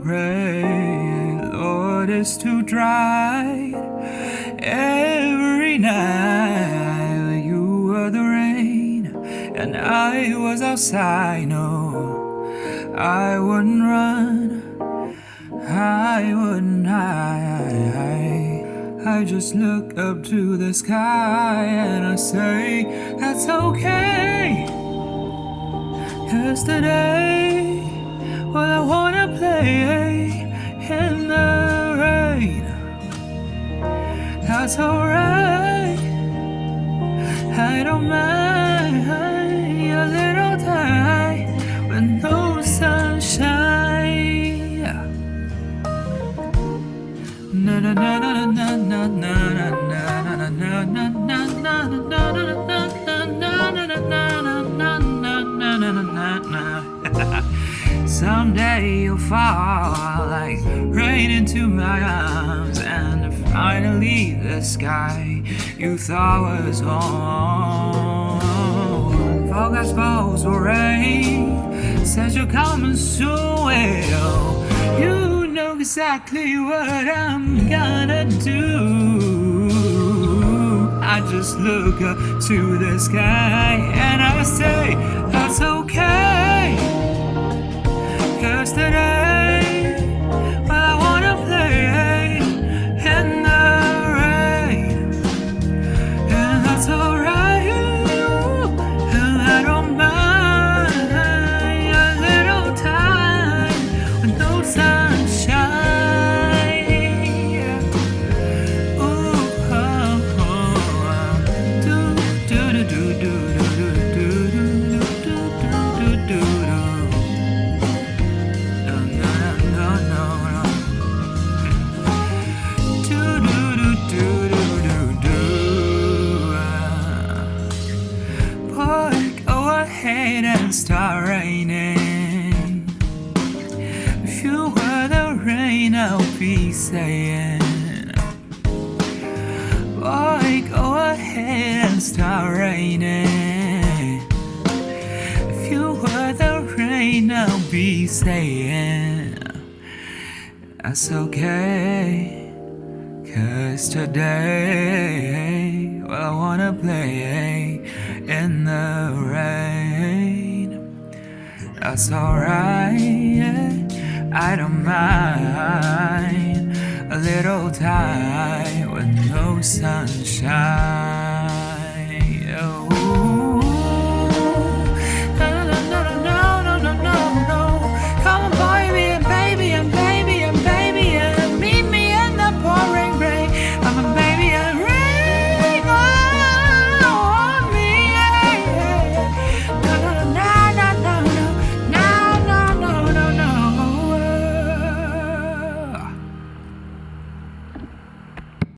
rain, Lord, it's too dry. Every night you were the rain, and I was outside. No, I wouldn't run, I wouldn't hide. I just look up to the sky and I say, that's okay. Yesterday, well, I wanna play in the rain. That's alright, I don't mind a little time with no sunshine. Na na na na na na na na na na na na. Someday you'll fall like rain into my arms, and finally the sky you thought was home. Forecast falls for rain, says you're coming soon. Well, you know exactly what I'm gonna do. I just look up to the sky and I say, that's okay. Yesterday, well, I wanna play in the rain, and that's alright, and I don't mind a little time with no sunshine. Ooh, oh, oh, do do do do do do do do do do do. And start raining. If you were the rain, I'll be saying, boy, go ahead and start raining. If you were the rain, I'll be saying, that's okay. 'Cause today, well, I wanna play in the rain. That's alright, I don't mind a little time with no sunshine.